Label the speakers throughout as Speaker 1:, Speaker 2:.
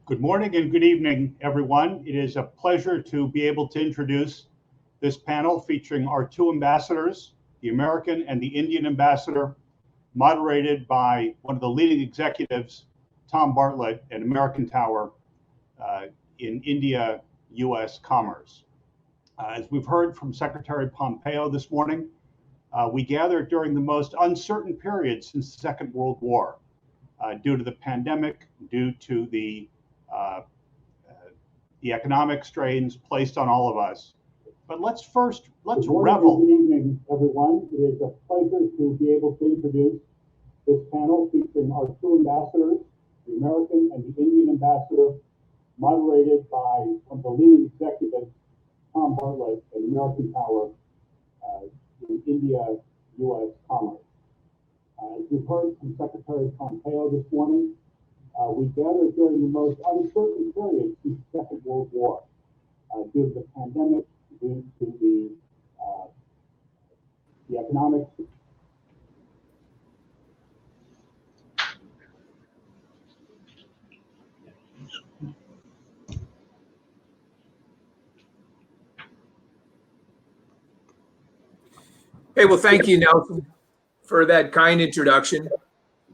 Speaker 1: Good morning and good evening, everyone. It is a pleasure to be able to introduce this panel featuring our two ambassadors, the American and the Indian ambassador, moderated by one of the leading executives, Tom Bartlett at American Tower in India-US commerce. As we've heard from Secretary Pompeo this morning, we gathered during the most uncertain period since the Second World War, due to the pandemic, due to the economic strains placed on all of us. But let's revel. Good evening, everyone. It is a pleasure to be able to introduce this panel featuring our two ambassadors, the American and the Indian ambassador, moderated by one of the leading executives, Tom Bartlett at American Tower in India-US commerce. As we've heard from Secretary Pompeo this morning, we gathered during the most uncertain period since the Second World War, due to the pandemic, due to the economic.
Speaker 2: Hey, well, thank you, Nelson, for that kind introduction.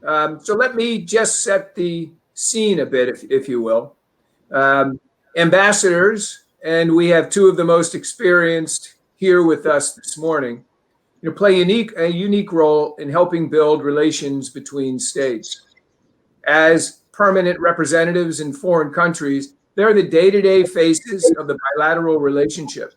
Speaker 2: So let me just set the scene a bit, if you will. Ambassadors, and we have two of the most experienced here with us this morning, play a unique role in helping build relations between states. As permanent representatives in foreign countries, they're the day-to-day faces of the bilateral relationship.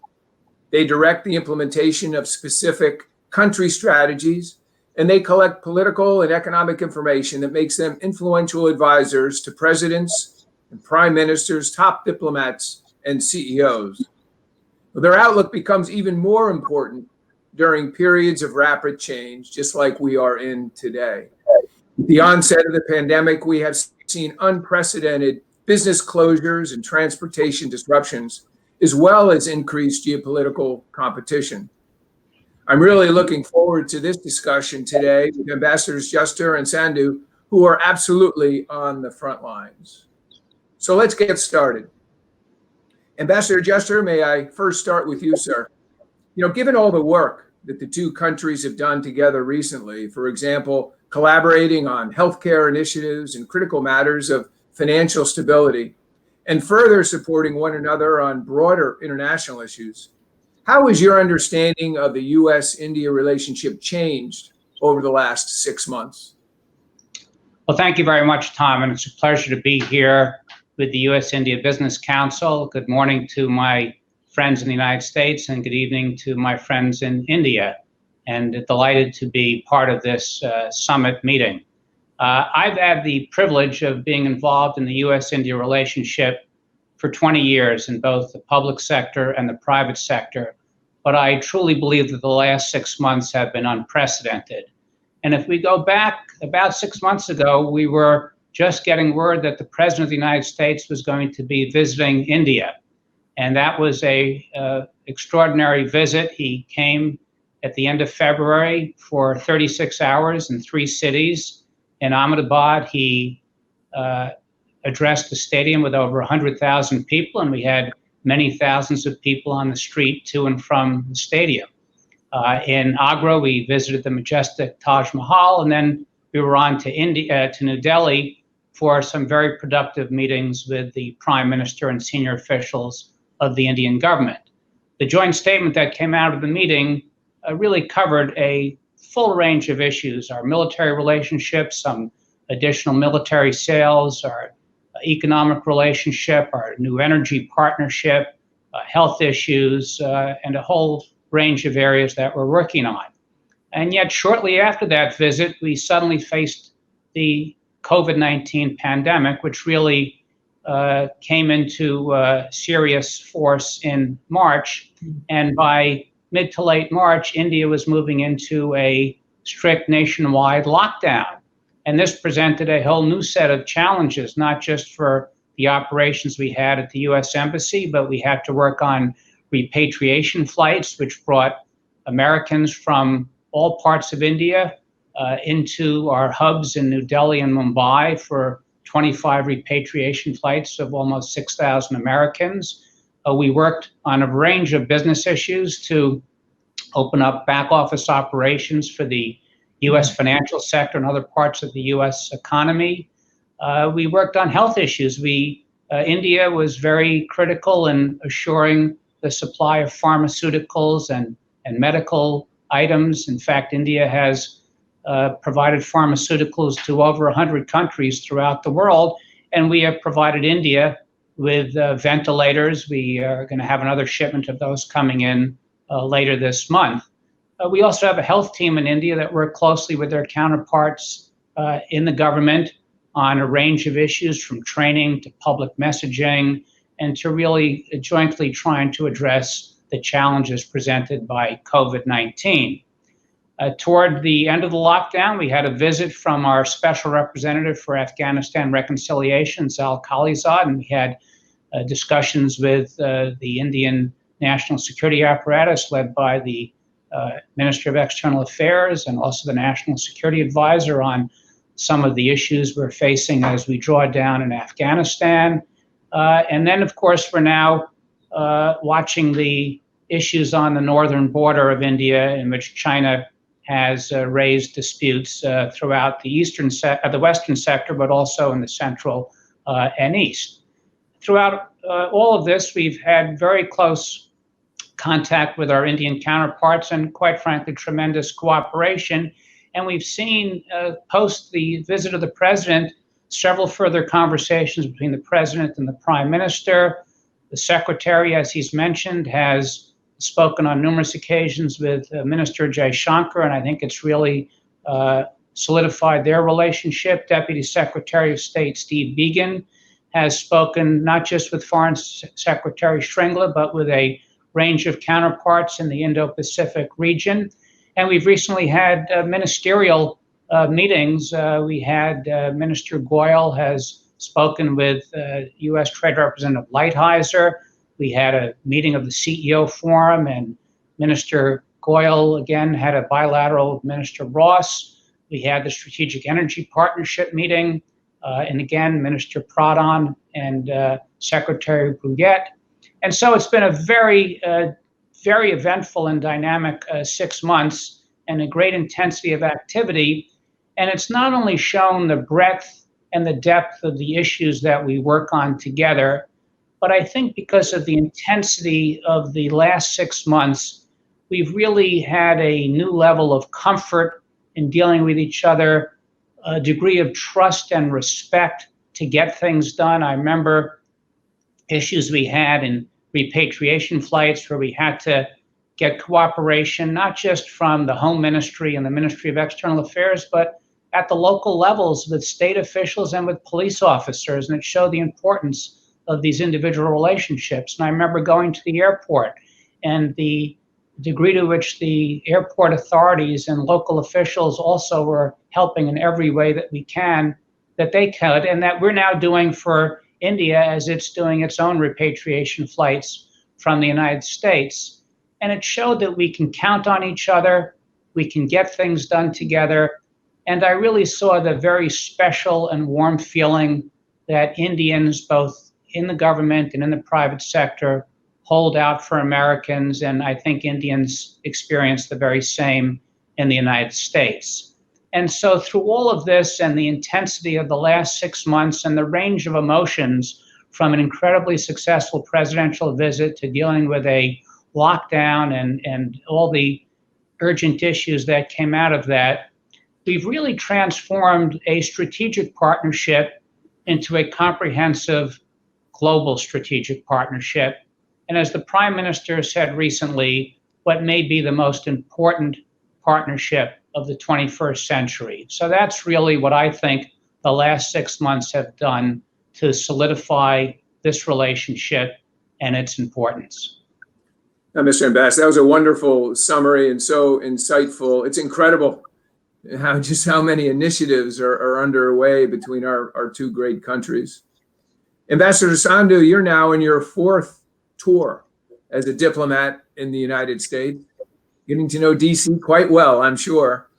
Speaker 2: They direct the implementation of specific country strategies, and they collect political and economic information that makes them influential advisors to presidents and prime ministers, top diplomats, and CEOs. Their outlook becomes even more important during periods of rapid change, just like we are in today. With the onset of the pandemic, we have seen unprecedented business closures and transportation disruptions, as well as increased geopolitical competition. I'm really looking forward to this discussion today with Ambassadors Juster and Sandhu, who are absolutely on the front lines. So let's get started. Ambassador Juster, may I first start with you, sir? Given all the work that the two countries have done together recently, for example, collaborating on healthcare initiatives and critical matters of financial stability, and further supporting one another on broader international issues, how has your understanding of the U.S.-India relationship changed over the last 6 months?
Speaker 3: Well, thank you very much, Tom, and it's a pleasure to be here with the U.S.-India Business Council. Good morning to my friends in the United States, and good evening to my friends in India, and delighted to be part of this summit meeting. I've had the privilege of being involved in the U.S.-India relationship for 20 years in both the public sector and the private sector, but I truly believe that the last 6 months have been unprecedented. And if we go back about 6 months ago, we were just getting word that the President of the United States was going to be visiting India. And that was a extraordinary visit. He came at the end of February for 36 hours in 3 cities. In Ahmedabad, he addressed the stadium with over 100,000 people, and we had many thousands of people on the street to and from the stadium. In Agra, we visited the majestic Taj Mahal, and then we were on to New Delhi for some very productive meetings with the Prime Minister and senior officials of the Indian government. The joint statement that came out of the meeting really covered a full range of issues: our military relationships, some additional military sales, our economic relationship, our new energy partnership, health issues, and a whole range of areas that we're working on. And yet, shortly after that visit, we suddenly faced the COVID-19 pandemic, which really came into serious force in March. And by mid to late March, India was moving into a strict nationwide lockdown. And this presented a whole new set of challenges, not just for the operations we had at the U.S. Embassy, but we had to work on repatriation flights, which brought Americans from all parts of India into our hubs in New Delhi and Mumbai for 25 repatriation flights of almost 6,000 Americans. We worked on a range of business issues to open up back office operations for the U.S. financial sector and other parts of the U.S. economy. We worked on health issues. India was very critical in assuring the supply of pharmaceuticals and medical items. In fact, India has provided pharmaceuticals to over 100 countries throughout the world, and we have provided India with ventilators. We are going to have another shipment of those coming in later this month. We also have a health team in India that work closely with their counterparts in the government on a range of issues, from training to public messaging, and to really jointly trying to address the challenges presented by COVID-19. Toward the end of the lockdown, we had a visit from our Special Representative for Afghanistan Reconciliation, Zal Khalilzad, and we had discussions with the Indian national security apparatus led by the Minister of External Affairs and also the National Security Advisor on some of the issues we're facing as we draw down in Afghanistan. And then, of course, we're now watching the issues on the northern border of India, in which China has raised disputes throughout the western sector, but also in the central and east. Throughout all of this, we've had very close contact with our Indian counterparts and, quite frankly, tremendous cooperation. And we've seen, post the visit of the president, several further conversations between the president and the prime minister. The secretary, as he's mentioned, has spoken on numerous occasions with Minister Jaishankar, and I think it's really solidified their relationship. Deputy Secretary of State Steve Biegun has spoken not just with Foreign Secretary Shringla, but with a range of counterparts in the Indo-Pacific region. And we've recently had ministerial meetings. We had Minister Goyal has spoken with U.S. Trade Representative Lighthizer. We had a meeting of the CEO Forum, and Minister Goyal again had a bilateral with Minister Ross. We had the Strategic Energy Partnership meeting, and again, Minister Pradhan and Secretary Bruyette. And so it's been a very eventful and dynamic 6 months and a great intensity of activity. And it's not only shown the breadth and the depth of the issues that we work on together, but I think because of the intensity of the last 6 months, we've really had a new level of comfort in dealing with each other, a degree of trust and respect to get things done. I remember issues we had in repatriation flights where we had to get cooperation, not just from the Home Ministry and the Ministry of External Affairs, but at the local levels with state officials and with police officers. And it showed the importance of these individual relationships. And I remember going to the airport and the degree to which the airport authorities and local officials also were helping in every way that we can, that they could, and that we're now doing for India as it's doing its own repatriation flights from the United States. And it showed that we can count on each other, we can get things done together. And I really saw the very special and warm feeling that Indians, both in the government and in the private sector, hold out for Americans. And I think Indians experience the very same in the United States. And so through all of this and the intensity of the last 6 months and the range of emotions, from an incredibly successful presidential visit to dealing with a lockdown and all the urgent issues that came out of that, we've really transformed a strategic partnership into a comprehensive global strategic partnership. And as the Prime Minister said recently, what may be the most important partnership of the 21st century. So that's really what I think the last 6 months have done to solidify this relationship and its importance.
Speaker 2: Now, Mr. Ambassador, that was a wonderful summary and so insightful. It's incredible how many initiatives are underway between our two great countries. Ambassador Sandhu, you're now in your 4th tour as a diplomat in the United States, getting to know DC quite well, I'm sure.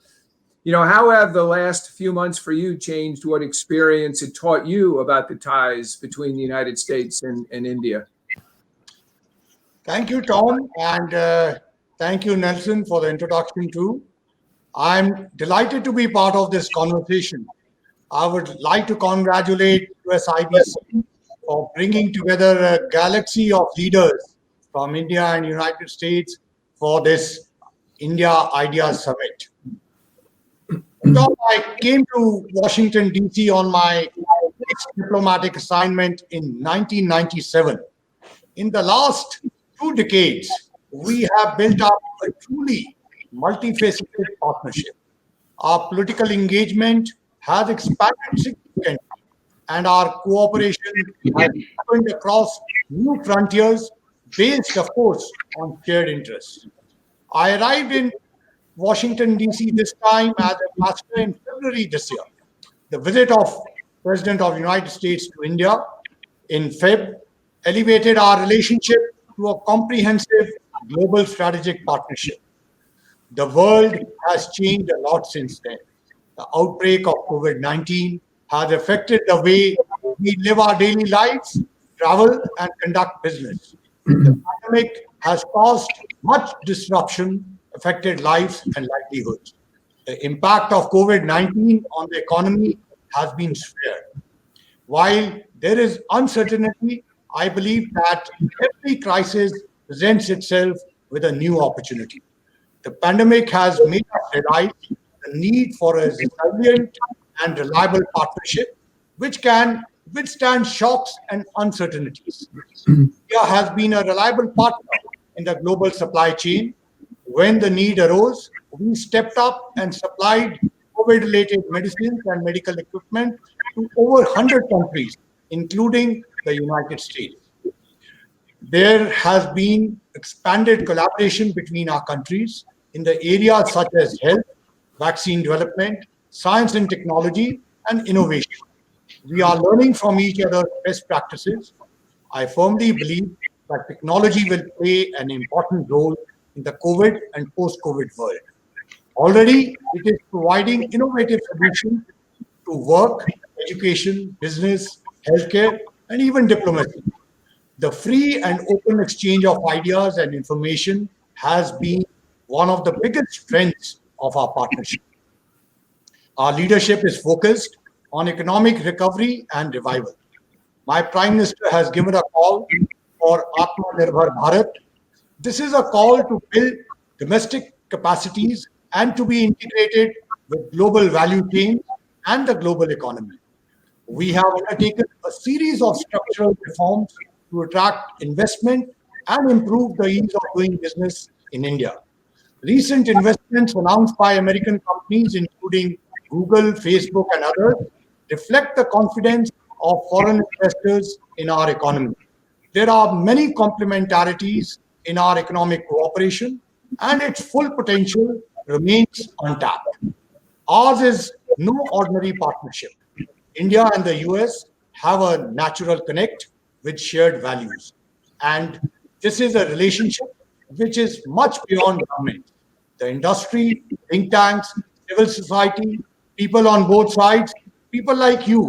Speaker 2: How have the last few months for you changed what experience it taught you about the ties between the United States and India?
Speaker 4: Thank you, Tom, and thank you, Nelson, for the introduction too. I'm delighted to be part of this conversation. I would like to congratulate USIBC for bringing together a galaxy of leaders from India and United States for this India Ideas Summit. Tom, I came to Washington, D.C. on my next diplomatic assignment in 1997. In the last 2 decades, we have built up a truly multifaceted partnership. Our political engagement has expanded significantly, and our cooperation has opened across new frontiers based, of course, on shared interests. I arrived in Washington, D.C. this time as ambassador in February this year. The visit of President of the United States to India in Feb elevated our relationship to a comprehensive global strategic partnership. The world has changed a lot since then. The outbreak of COVID-19 has affected the way we live our daily lives, travel, and conduct business. The pandemic has caused much disruption, affected lives and livelihoods. The impact of COVID-19 on the economy has been severe. While there is uncertainty, I believe that every crisis presents itself with a new opportunity. The pandemic has made us realize the need for a resilient and reliable partnership which can withstand shocks and uncertainties. India has been a reliable partner in the global supply chain. When the need arose, we stepped up and supplied COVID-related medicines and medical equipment to over 100 countries, including the United States. There has been expanded collaboration between our countries in the areas such as health, vaccine development, science and technology, and innovation. We are learning from each other's best practices. I firmly believe that technology will play an important role in the COVID and post-COVID world. Already, it is providing innovative solutions to work, education, business, healthcare, and even diplomacy. The free and open exchange of ideas and information has been one of the biggest strengths of our partnership. Our leadership is focused on economic recovery and revival. My Prime Minister has given a call for Atmanirbhar Bharat. This is a call to build domestic capacities and to be integrated with global value chains and the global economy. We have undertaken a series of structural reforms to attract investment and improve the ease of doing business in India. Recent investments announced by American companies, including Google, Facebook, and others, reflect the confidence of foreign investors in our economy. There are many complementarities in our economic cooperation, and its full potential remains untapped. Ours is no ordinary partnership. India and the US have a natural connect with shared values. And this is a relationship which is much beyond government. The industry, think tanks, civil society, people on both sides, people like you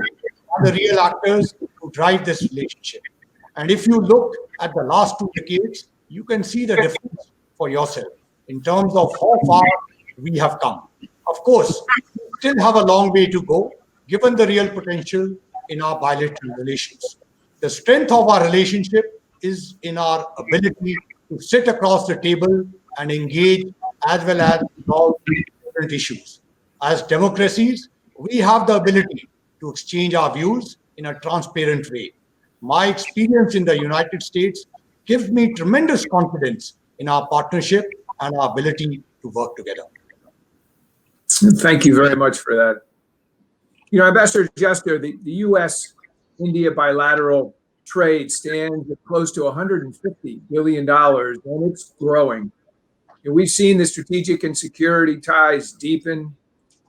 Speaker 4: are the real actors who drive this relationship. And if you look at the last 2 decades, you can see the difference for yourself in terms of how far we have come. Of course, we still have a long way to go, given the real potential in our bilateral relations. The strength of our relationship is in our ability to sit across the table and engage as well as resolve different issues. As democracies, we have the ability to exchange our views in a transparent way. My experience in the United States gives me tremendous confidence in our partnership and our ability to work together.
Speaker 2: Thank you very much for that. Ambassador Juster, the U.S.-India bilateral trade stands at close to $150 billion, and it's growing. We've seen the strategic and security ties deepen.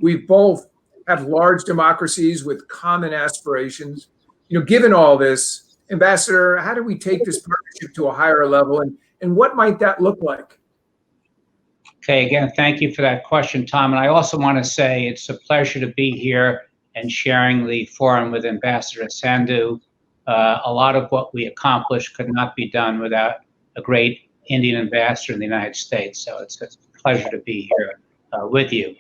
Speaker 2: We both have large democracies with common aspirations. Given all this, Ambassador, how do we take this partnership to a higher level, and what might that look like?
Speaker 3: Okay, again, thank you for that question, Tom. And I also want to say it's a pleasure to be here and sharing the forum with Ambassador Sandhu. A lot of what we accomplished could not be done without a great Indian ambassador in the United States. So it's a pleasure to be here with you.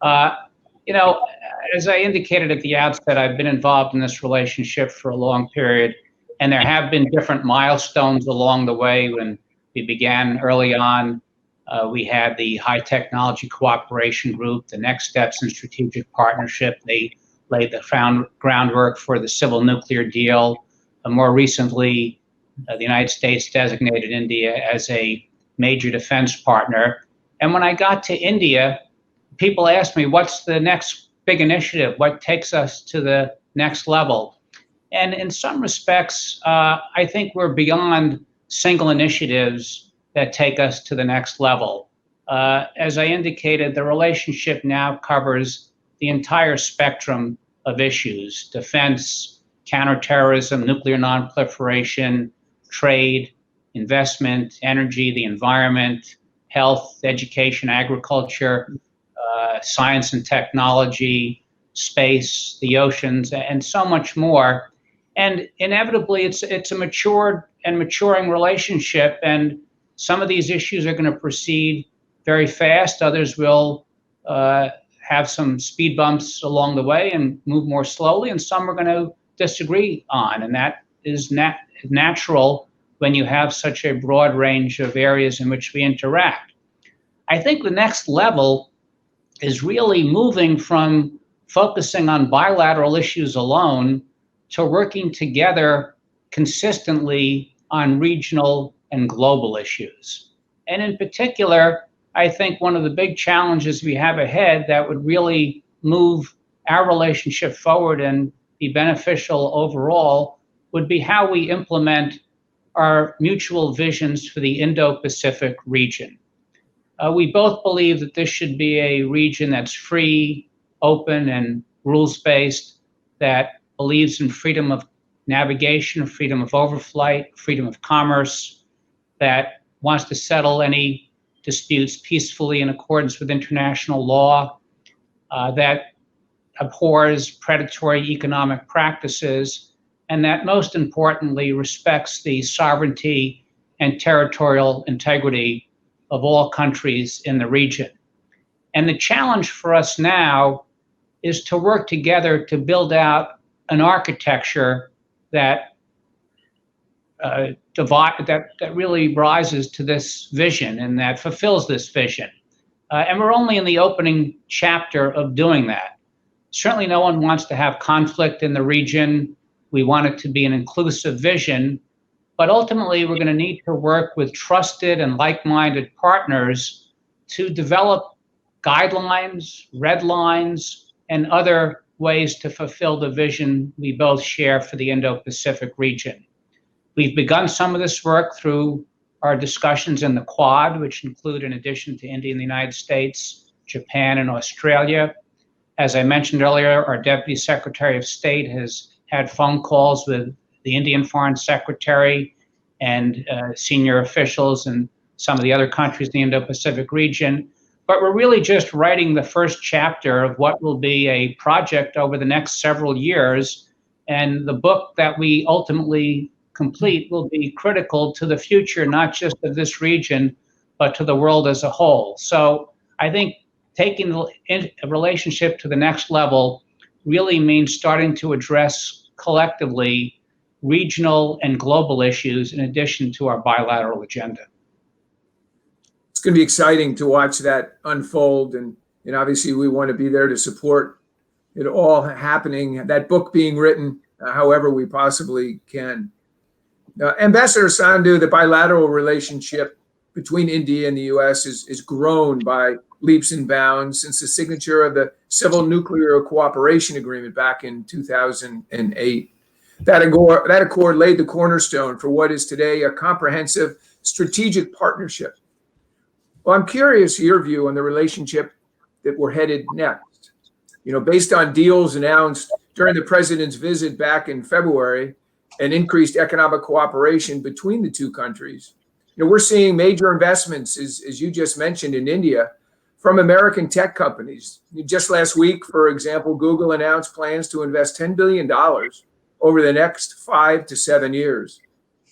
Speaker 3: You know, as I indicated at the outset, I've been involved in this relationship for a long period, and there have been different milestones along the way. When we began early on, we had the High Technology Cooperation Group, the Next Steps in Strategic Partnership. They laid the groundwork for the civil nuclear deal. More recently, the United States designated India as a major defense partner. And when I got to India, people asked me, what's the next big initiative? What takes us to the next level? And in some respects, I think we're beyond single initiatives that take us to the next level. As I indicated, the relationship now covers the entire spectrum of issues: defense, counterterrorism, nuclear nonproliferation, trade, investment, energy, the environment, health, education, agriculture, science and technology, space, the oceans, and so much more. And inevitably, it's a matured and maturing relationship, and some of these issues are going to proceed very fast. Others will have some speed bumps along the way and move more slowly, and some are going to disagree on, and that is natural when you have such a broad range of areas in which we interact. I think the next level is really moving from focusing on bilateral issues alone to working together consistently on regional and global issues. And in particular, I think one of the big challenges we have ahead that would really move our relationship forward and be beneficial overall would be how we implement our mutual visions for the Indo-Pacific region. We both believe that this should be a region that's free, open, and rules-based, that believes in freedom of navigation, freedom of overflight, freedom of commerce, that wants to settle any disputes peacefully in accordance with international law, that abhors predatory economic practices, and that most importantly respects the sovereignty and territorial integrity of all countries in the region. And the challenge for us now is to work together to build out an architecture that that really rises to this vision and that fulfills this vision. And we're only in the opening chapter of doing that. Certainly no one wants to have conflict in the region. We want it to be an inclusive vision, but ultimately we're going to need to work with trusted and like-minded partners to develop guidelines, red lines, and other ways to fulfill the vision we both share for the Indo-Pacific region. We've begun some of this work through our discussions in the Quad, which include, in addition to India and the United States, Japan and Australia. As I mentioned earlier, our Deputy Secretary of State has had phone calls with the Indian Foreign Secretary and senior officials in some of the other countries in the Indo-Pacific region. But we're really just writing the first chapter of what will be a project over the next several years. And the book that we ultimately complete will be critical to the future, not just of this region, but to the world as a whole. So I think taking the relationship to the next level really means starting to address collectively regional and global issues in addition to our bilateral agenda.
Speaker 2: It's going to be exciting to watch that unfold, and obviously we want to be there to support it all happening, that book being written however we possibly can. Ambassador Sandhu, the bilateral relationship between India and the U.S. is grown by leaps and bounds since the signature of the Civil Nuclear Cooperation Agreement back in 2008. That accord laid the cornerstone for what is today a comprehensive strategic partnership. Well, I'm curious your view on the relationship that we're headed next. Based on deals announced during the president's visit back in February and increased economic cooperation between the two countries, we're seeing major investments, as you just mentioned, in India, from American tech companies. Just last week, for example, Google announced plans to invest $10 billion over the next 5 to 7 years.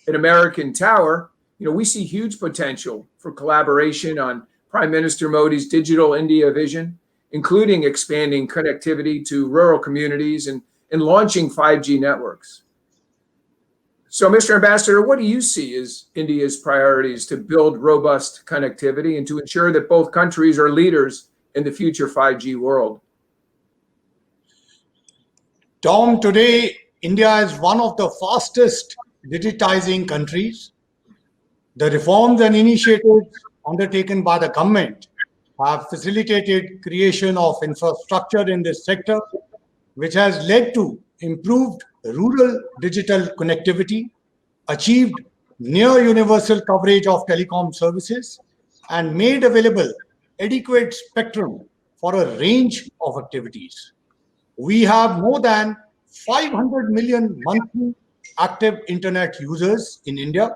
Speaker 2: At American Tower, we see huge potential for collaboration on Prime Minister Modi's Digital India vision, including expanding connectivity to rural communities and launching 5G networks. So, Mr. Ambassador, what do you see as India's priorities to build robust connectivity and to ensure that both countries are leaders in the future 5G world?
Speaker 4: Tom, today, India is one of the fastest digitizing countries. The reforms and initiatives undertaken by the government have facilitated creation of infrastructure in this sector, which has led to improved rural digital connectivity, achieved near universal coverage of telecom services, and made available adequate spectrum for a range of activities. We have more than 500 million monthly active internet users in India.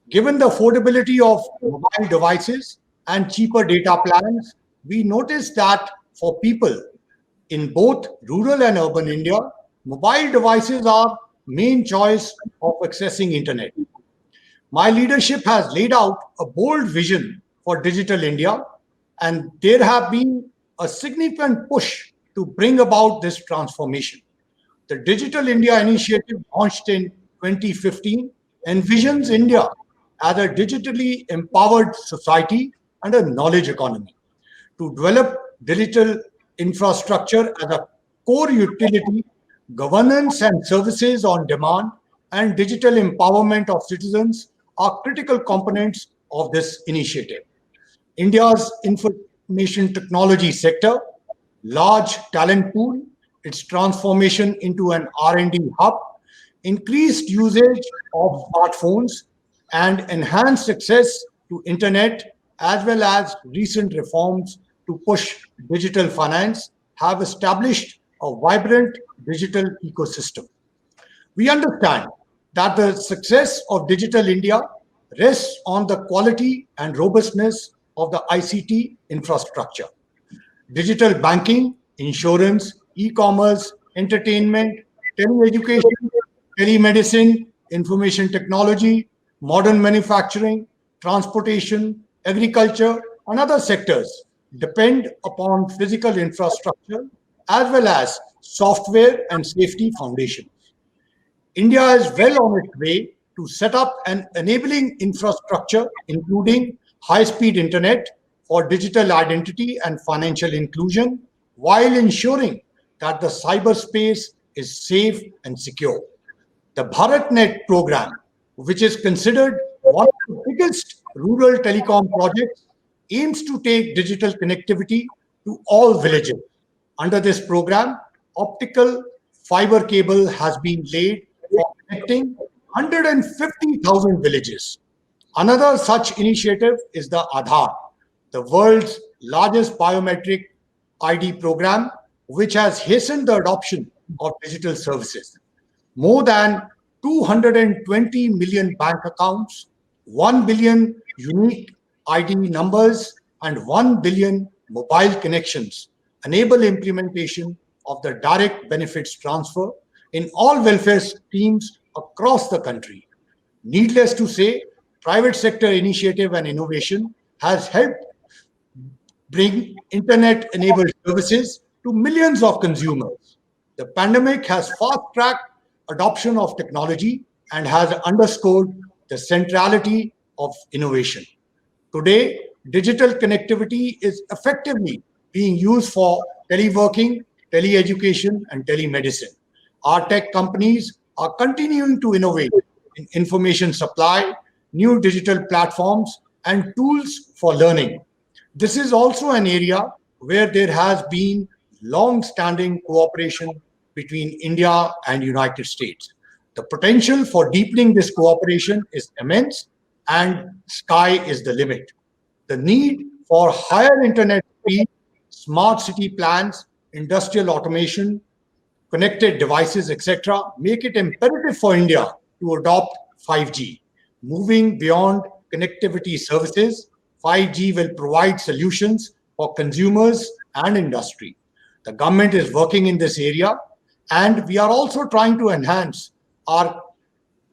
Speaker 4: Given the affordability of mobile devices and cheaper data plans, we noticed that for people in both rural and urban India, mobile devices are main choice of accessing internet. My leadership has laid out a bold vision for Digital India, and there have been a significant push to bring about this transformation. The Digital India initiative, launched in 2015, envisions India as a digitally empowered society and a knowledge economy. To develop digital infrastructure as a core utility, governance and services on demand, and digital empowerment of citizens are critical components of this initiative. India's information technology sector, large talent pool, its transformation into an R&D hub, increased usage of smartphones, and enhanced access to internet, as well as recent reforms to push digital finance, have established a vibrant digital ecosystem. We understand that the success of Digital India rests on the quality and robustness of the ICT infrastructure. Digital banking, insurance, e-commerce, entertainment, teleeducation, telemedicine, information technology, modern manufacturing, transportation, agriculture, and other sectors depend upon physical infrastructure as well as software and safety foundations. India is well on its way to set up an enabling infrastructure, including high-speed internet for digital identity and financial inclusion, while ensuring that the cyberspace is safe and secure. The BharatNet program, which is considered one of the biggest rural telecom projects, aims to take digital connectivity to all villages. Under this program, optical fiber cable has been laid for connecting 150,000 villages. Another such initiative is the Aadhaar, the world's largest biometric ID program, which has hastened the adoption of digital services. More than 220 million bank accounts, 1 billion unique ID numbers, and 1 billion mobile connections enable implementation of the direct benefits transfer in all welfare schemes across the country. Needless to say, private sector initiative and innovation has helped bring internet-enabled services to millions of consumers. The pandemic has fast-tracked adoption of technology and has underscored the centrality of innovation. Today, digital connectivity is effectively being used for teleworking, teleeducation, and telemedicine. Our tech companies are continuing to innovate in information supply, new digital platforms, and tools for learning. This is also an area where there has been long-standing cooperation between India and United States. The potential for deepening this cooperation is immense, and sky is the limit. The need for higher internet speed, smart city plans, industrial automation, connected devices, etc., make it imperative for India to adopt 5G. Moving beyond connectivity services, 5G will provide solutions for consumers and industry. The government is working in this area, and we are also trying to enhance our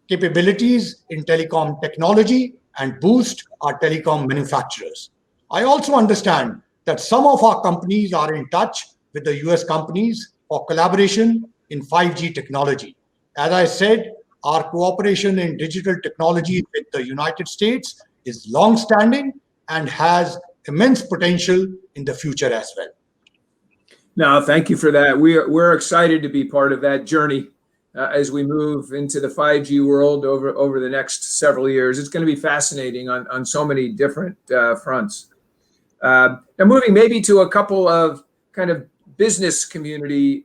Speaker 4: capabilities in telecom technology and boost our telecom manufacturers. I also understand that some of our companies are in touch with the US companies for collaboration in 5G technology. As I said, our cooperation in digital technology with the United States is long-standing and has immense potential in the future as well.
Speaker 2: No, thank you for that. We're excited to be part of that journey as we move into the 5G world over the next several years. It's going to be fascinating on so many different fronts. Now, moving maybe to a couple of kind of business community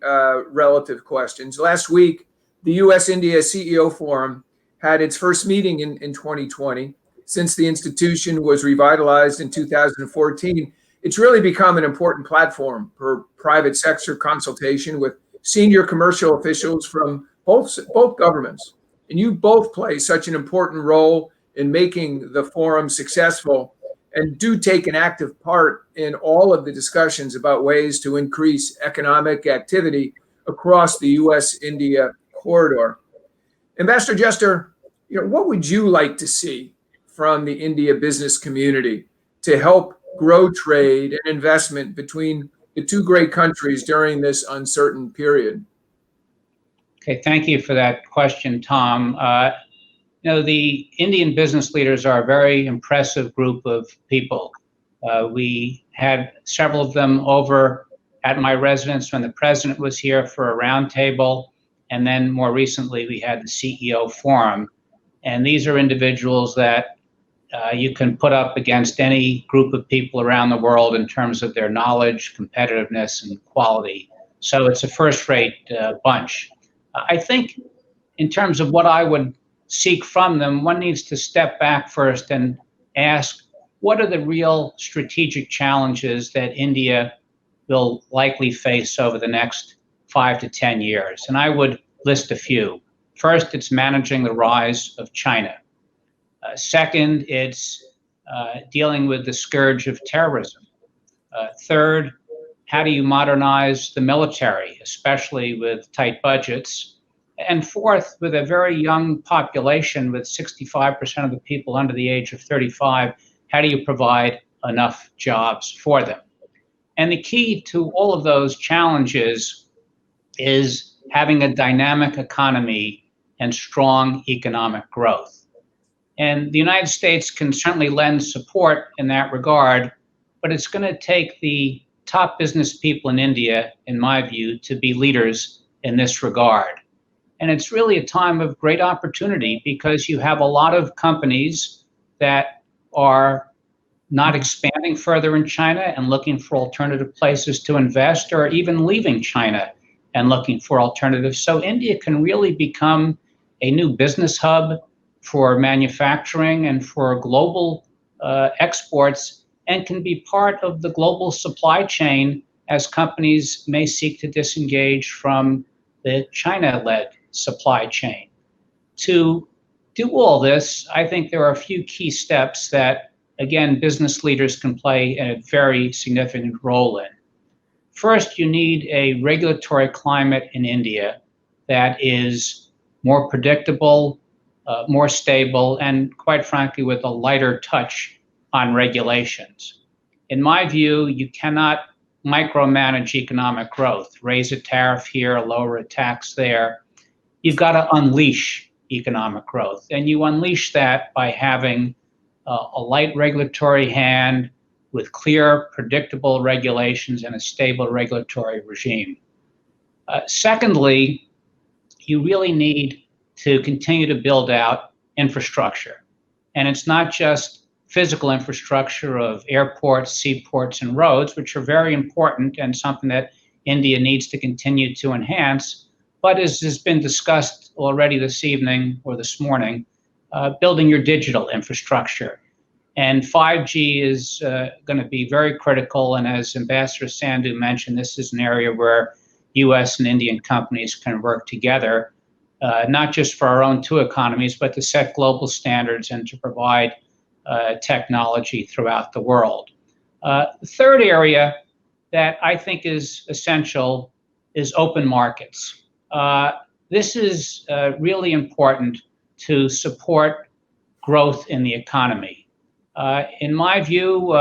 Speaker 2: relative questions. Last week, the U.S.-India CEO Forum had its first meeting in 2020. Since the institution was revitalized in 2014, it's really become an important platform for private sector consultation with senior commercial officials from both governments. And you both play such an important role in making the forum successful and do take an active part in all of the discussions about ways to increase economic activity across the U.S.-India corridor. Ambassador Juster, what would you like to see from the India business community to help grow trade and investment between the two great countries during this uncertain period?
Speaker 3: Okay, thank you for that question, Tom. The Indian business leaders are a very impressive group of people. We had several of them over at my residence when the president was here for a roundtable, and then more recently we had the CEO Forum. And these are individuals that you can put up against any group of people around the world in terms of their knowledge, competitiveness, and quality. So it's a first-rate bunch. I think in terms of what I would seek from them, one needs to step back first and ask, what are the real strategic challenges that India will likely face over the next 5 to 10 years? And I would list a few. First, it's managing the rise of China. Second, it's dealing with the scourge of terrorism. Third, how do you modernize the military, especially with tight budgets? And fourth, with a very young population, with 65% of the people under the age of 35, how do you provide enough jobs for them? And the key to all of those challenges is having a dynamic economy and strong economic growth. And the United States can certainly lend support in that regard, but it's going to take the top business people in India, in my view, to be leaders in this regard. And it's really a time of great opportunity because you have a lot of companies that are not expanding further in China and looking for alternative places to invest, or even leaving China and looking for alternatives. So India can really become a new business hub for manufacturing and for global exports, and can be part of the global supply chain as companies may seek to disengage from the China-led supply chain. To do all this, I think there are a few key steps that, again, business leaders can play a very significant role in. First, you need a regulatory climate in India that is more predictable, more stable, and quite frankly, with a lighter touch on regulations. In my view, you cannot micromanage economic growth, raise a tariff here, lower a tax there. You've got to unleash economic growth, and you unleash that by having a light regulatory hand with clear, predictable regulations and a stable regulatory regime. Secondly, you really need to continue to build out infrastructure. And it's not just physical infrastructure of airports, seaports, and roads, which are very important and something that India needs to continue to enhance, but as has been discussed already this evening or this morning, building your digital infrastructure. And 5G is going to be very critical. And as Ambassador Sandhu mentioned, this is an area where US and Indian companies can work together, not just for our own two economies, but to set global standards and to provide technology throughout the world. The third area that I think is essential is open markets. This is really important to support growth in the economy. In my view,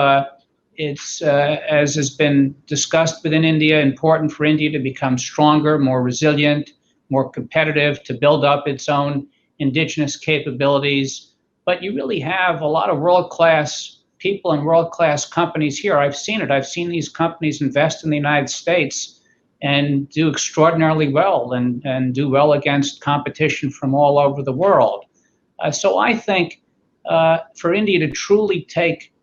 Speaker 3: it's, as has been discussed within India, important for India to become stronger, more resilient, more competitive, to build up its own indigenous capabilities. But you really have a lot of world-class people and world-class companies here. I've seen it. I've seen these companies invest in the United States and do extraordinarily well and do well against competition from all over the world. So I think for India to truly take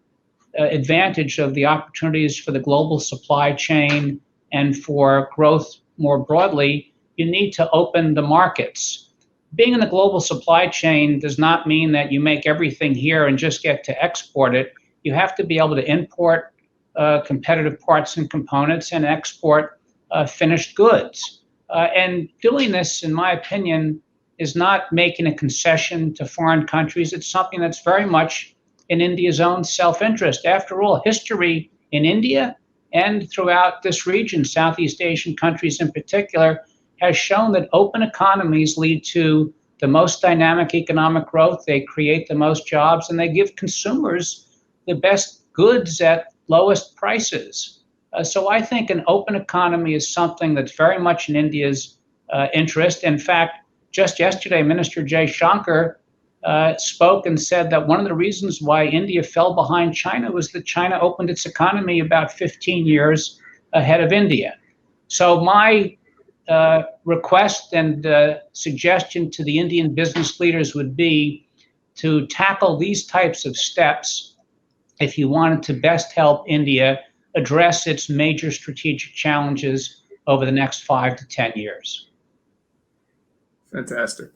Speaker 3: advantage of the opportunities for the global supply chain and for growth more broadly, you need to open the markets. Being in the global supply chain does not mean that you make everything here and just get to export it. You have to be able to import competitive parts and components and export finished goods. And doing this, in my opinion, is not making a concession to foreign countries. It's something that's very much in India's own self-interest. After all, history in India and throughout this region, Southeast Asian countries in particular, has shown that open economies lead to the most dynamic economic growth, they create the most jobs, and they give consumers the best goods at lowest prices. So I think an open economy is something that's very much in India's interest. In fact, just yesterday, Minister Jay Shankar spoke and said that one of the reasons why India fell behind China was that China opened its economy about 15 years ahead of India. So my request and suggestion to the Indian business leaders would be to tackle these types of steps if you wanted to best help India address its major strategic challenges over the next 5 to 10 years.
Speaker 2: Fantastic.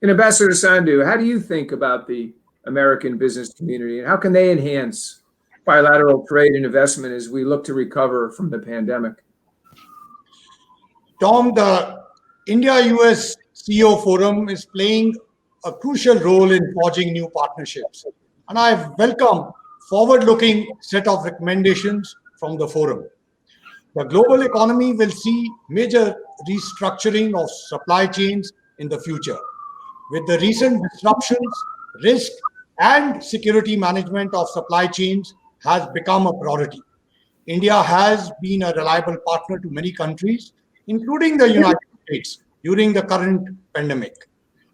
Speaker 2: And Ambassador Sandhu, how do you think about the American business community and how can they enhance bilateral trade and investment as we look to recover from the pandemic?
Speaker 4: Tom, the India-US CEO Forum is playing a crucial role in forging new partnerships. And I welcome forward-looking set of recommendations from the forum. The global economy will see major restructuring of supply chains in the future. With the recent disruptions, risk and security management of supply chains has become a priority. India has been a reliable partner to many countries, including the United States, during the current pandemic.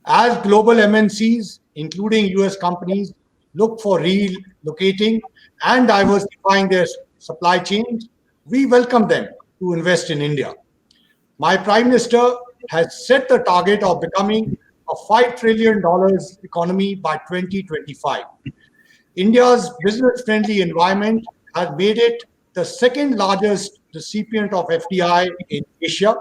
Speaker 4: As global MNCs, including US companies, look for relocating and diversifying their supply chains, we welcome them to invest in India. My Prime Minister has set the target of becoming a $5 trillion economy by 2025. India's business-friendly environment has made it the second largest recipient of FDI in Asia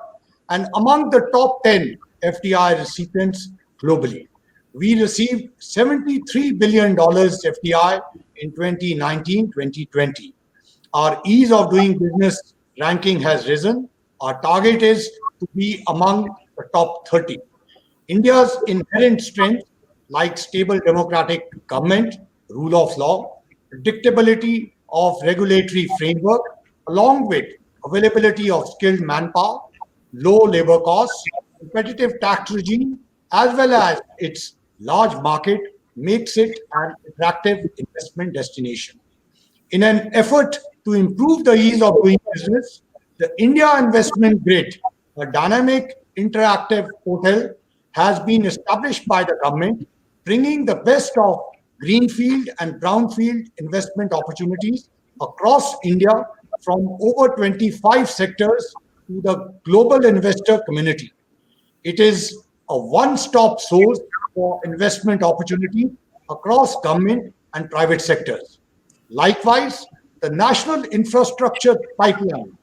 Speaker 4: and among the top 10 FDI recipients globally. We received $73 billion FDI in 2019-2020. Our ease of doing business ranking has risen. Our target is to be among the top 30. India's inherent strengths like stable democratic government, rule of law, predictability of regulatory framework, along with availability of skilled manpower, low labor costs, competitive tax regime, as well as its large market makes it an attractive investment destination. In an effort to improve the ease of doing business, the India Investment Grid, a dynamic interactive portal, has been established by the government, bringing the best of greenfield and brownfield investment opportunities across India from over 25 sectors to the global investor community. It is a one-stop source for investment opportunity across government and private sectors. Likewise, the National Infrastructure Pipeline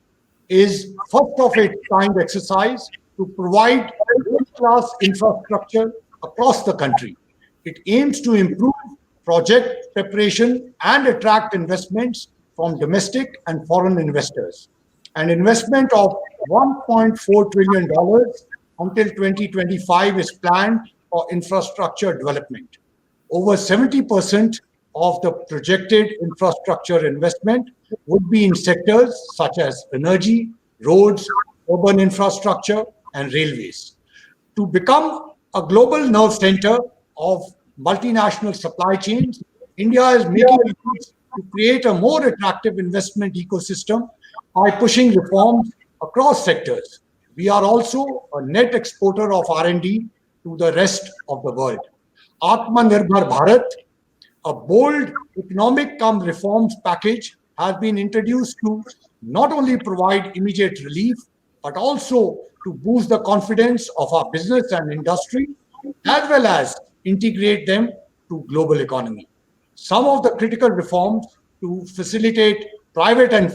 Speaker 4: is first of its kind exercise to provide world-class infrastructure across the country. It aims to improve project preparation and attract investments from domestic and foreign investors. An investment of $1.4 trillion until 2025 is planned for infrastructure development. Over 70% of the projected infrastructure investment would be in sectors such as energy, roads, urban infrastructure, and railways. To become a global nerve center of multinational supply chains, India is making efforts to create a more attractive investment ecosystem by pushing reforms across sectors. We are also a net exporter of R&D to the rest of the world. Atmanirbhar Bharat, a bold economic reforms package, has been introduced to not only provide immediate relief, but also to boost the confidence of our business and industry, as well as integrate them to global economy. Some of the critical reforms to facilitate private and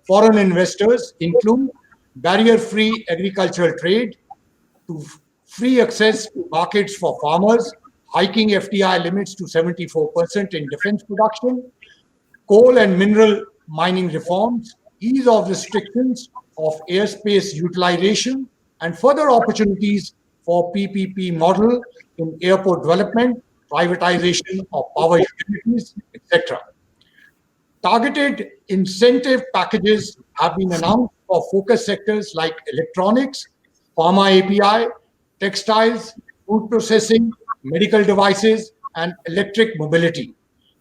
Speaker 4: foreign investors include barrier-free agricultural trade, to free access to markets for farmers, hiking FDI limits to 74% in defense production, coal and mineral mining reforms, ease of restrictions of airspace utilization, and further opportunities for PPP model in airport development, privatization of power utilities, etc. Targeted incentive packages have been announced for focus sectors like electronics, pharma API, textiles, food processing, medical devices, and electric mobility.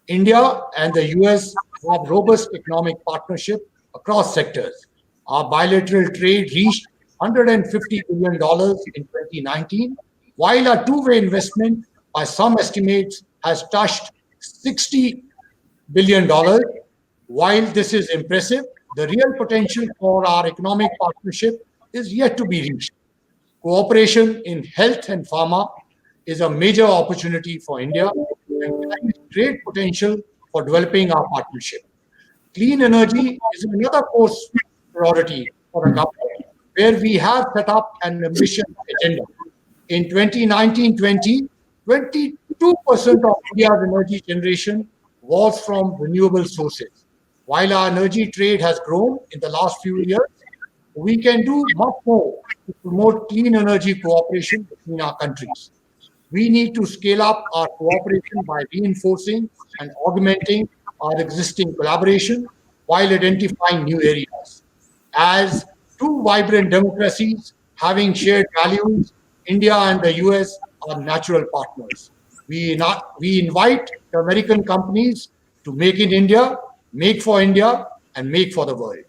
Speaker 4: India and the US have robust economic partnership across sectors. Our bilateral trade reached $150 billion in 2019, while our two-way investment, by some estimates, has touched $60 billion. While this is impressive, the real potential for our economic partnership is yet to be reached. Cooperation in health and pharma is a major opportunity for India and carries great potential for developing our partnership. Clean energy is another core priority for the government, where we have set up an ambitious agenda. In 2019-20, 22% of India's energy generation was from renewable sources. While our energy trade has grown in the last few years, we can do much more to promote clean energy cooperation between our countries. We need to scale up our cooperation by reinforcing and augmenting our existing collaboration while identifying new areas. As two vibrant democracies having shared values, India and the US are natural partners. We invite the American companies to make in India, make for India, and make for the world.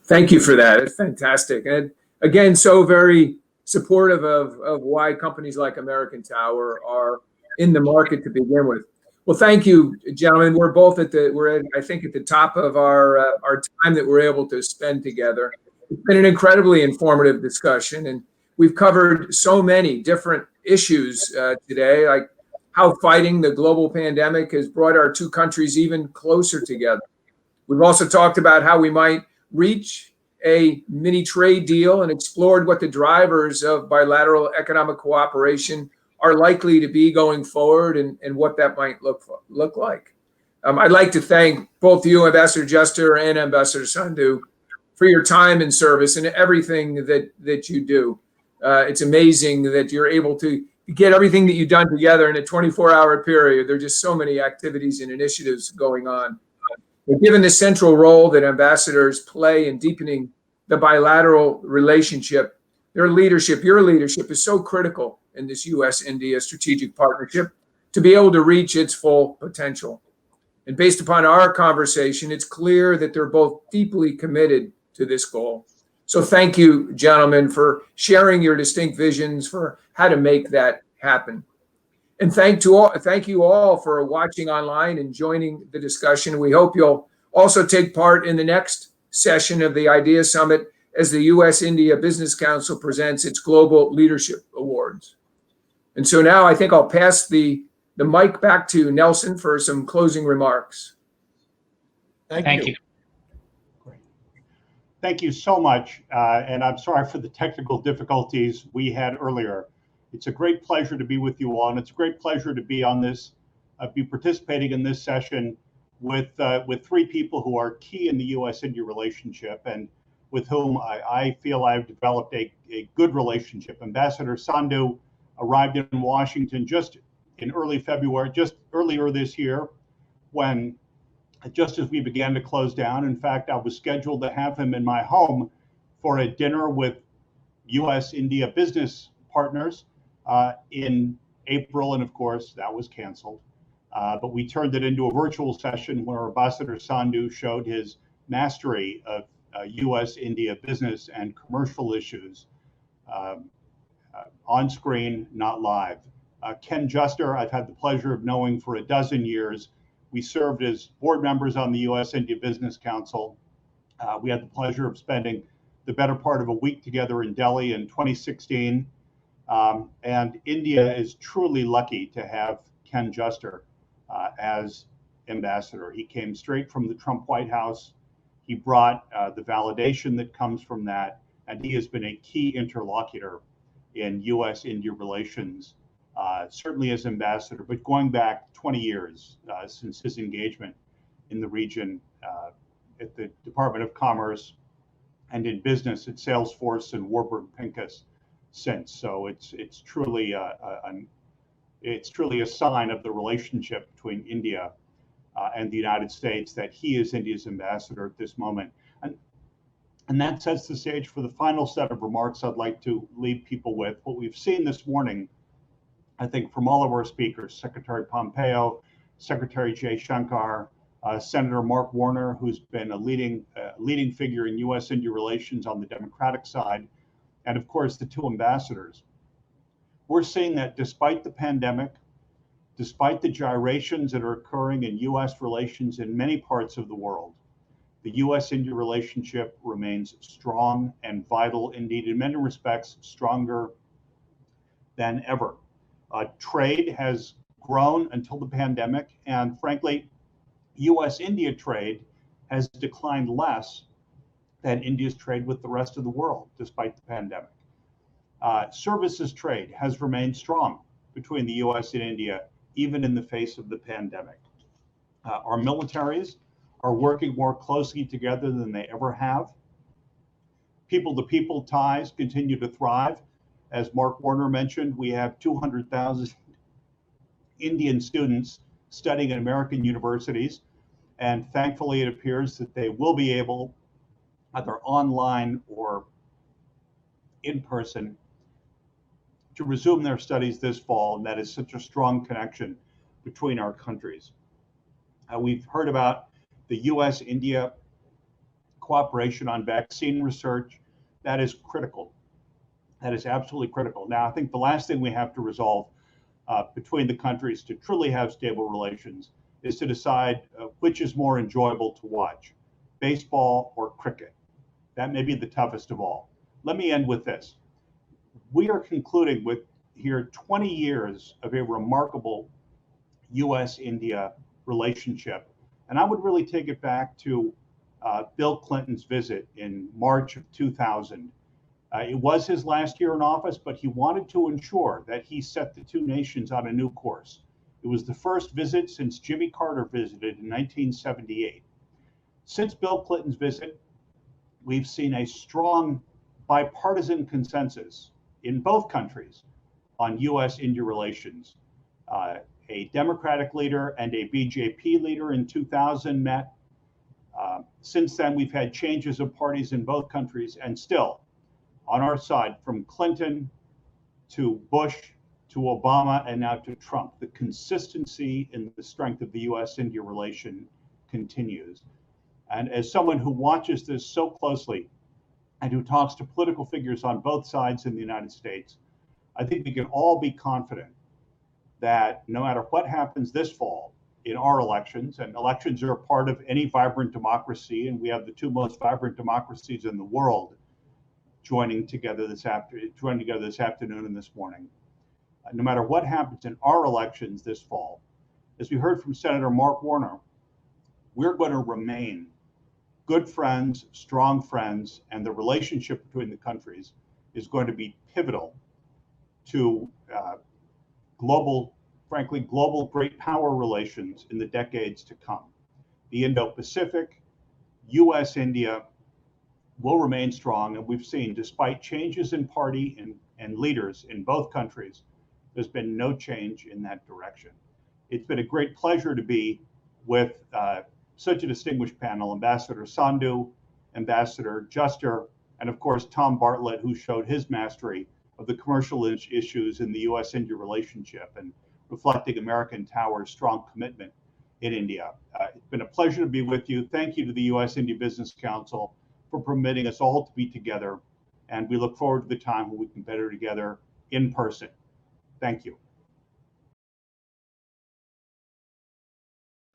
Speaker 2: Thank you for that. It's fantastic. And again, so very supportive of why companies like American Tower are in the market to begin with. Well, thank you, gentlemen. We're both I think at the top of our time that we're able to spend together. It's been an incredibly informative discussion, and we've covered so many different issues today, like how fighting the global pandemic has brought our two countries even closer together. We've also talked about how we might reach a mini trade deal and explored what the drivers of bilateral economic cooperation are likely to be going forward and what that might look like. I'd like to thank both you, Ambassador Juster and Ambassador Sandhu, for your time and service and everything that you do. It's amazing that you're able to get everything that you've done together in a 24-hour period. There are just so many activities and initiatives going on. But given the central role that ambassadors play in deepening the bilateral relationship, your leadership is so critical in this U.S.-India strategic partnership to be able to reach its full potential. And based upon our conversation, it's clear that they're both deeply committed to this goal. So thank you, gentlemen, for sharing your distinct visions for how to make that happen. And thank you all for watching online and joining the discussion. We hope you'll also take part in the next session of the IDEA Summit as the U.S.-India Business Council presents its Global Leadership Awards. And so now I think I'll pass the mic back to Nelson for some closing remarks.
Speaker 3: Thank you.
Speaker 1: Thank you so much. And I'm sorry for the technical difficulties we had earlier. It's a great pleasure to be with you all, and it's a great pleasure to be on this, be participating in this session with three people who are key in the U.S.-India relationship and with whom I feel I've developed a good relationship. Ambassador Sandhu arrived in Washington just in early February, just earlier this year, when just as we began to close down. In fact, I was scheduled to have him in my home for a dinner with U.S.-India business partners in April, and of course, that was canceled. But we turned it into a virtual session where Ambassador Sandhu showed his mastery of U.S.-India business and commercial issues on screen, not live. Ken Juster, I've had the pleasure of knowing for a dozen years. We served as board members on the U.S.-India Business Council. We had the pleasure of spending the better part of a week together in Delhi in 2016. And India is truly lucky to have Ken Juster as ambassador. He came straight from the Trump White House. He brought the validation that comes from that, and he has been a key interlocutor in U.S.-India relations, certainly as ambassador, but going back 20 years since his engagement in the region at the Department of Commerce and in business at Salesforce and Warburg Pincus since. So it's truly a sign of the relationship between India and the United States that he is India's ambassador at this moment. And that sets the stage for the final set of remarks I'd like to leave people with. What we've seen this morning, I think, from all of our speakers, Secretary Pompeo, Secretary Jay Shankar, Senator Mark Warner, who's been a leading figure in U.S.-India relations on the Democratic side, and of course the two ambassadors. We're seeing that despite the pandemic, despite the gyrations that are occurring in U.S. relations in many parts of the world, the U.S.-India relationship remains strong and vital, indeed, in many respects, stronger than ever. Trade has grown until the pandemic, and frankly, U.S.-India trade has declined less than India's trade with the rest of the world, despite the pandemic. Services trade has remained strong between the U.S. and India, even in the face of the pandemic. Our militaries are working more closely together than they ever have. People-to-people ties continue to thrive. As Mark Warner mentioned, we have 200,000 Indian students studying at American universities, and thankfully it appears that they will be able, either online or in person, to resume their studies this fall, and that is such a strong connection between our countries. We've heard about the U.S.-India cooperation on vaccine research. That is critical. That is absolutely critical. Now, I think the last thing we have to resolve between the countries to truly have stable relations is to decide which is more enjoyable to watch, baseball or cricket. That may be the toughest of all. Let me end with this. We are concluding with here 20 years of a remarkable U.S.-India relationship. And I would really take it back to Bill Clinton's visit in March of 2000. It was his last year in office, but he wanted to ensure that he set the two nations on a new course. It was the first visit since Jimmy Carter visited in 1978. Since Bill Clinton's visit, we've seen a strong bipartisan consensus in both countries on U.S.-India relations. A Democratic leader and a BJP leader in 2000 met. Since then, we've had changes of parties in both countries, and still, on our side, from Clinton to Bush to Obama and now to Trump, the consistency in the strength of the U.S.-India relation continues. And as someone who watches this so closely and who talks to political figures on both sides in the United States, I think we can all be confident that no matter what happens this fall in our elections, and elections are a part of any vibrant democracy, and we have the two most vibrant democracies in the world joining together this afternoon and this morning. No matter what happens in our elections this fall, as we heard from Senator Mark Warner, we're going to remain good friends, strong friends, and the relationship between the countries is going to be pivotal to global great power relations in the decades to come. The Indo-Pacific, U.S.-India will remain strong, and we've seen, despite changes in party and leaders in both countries, There's been no change in that direction. It's been a great pleasure to be with such a distinguished panel, Ambassador Sandhu, Ambassador Juster, and of course, Tom Bartlett, who showed his mastery of the commercial issues in the U.S.-India relationship and reflecting American Tower's strong commitment in India. It's been a pleasure to be with you. Thank you to the U.S.-India Business Council for permitting us all to be together. And we look forward to the time when we can better together in person. Thank you.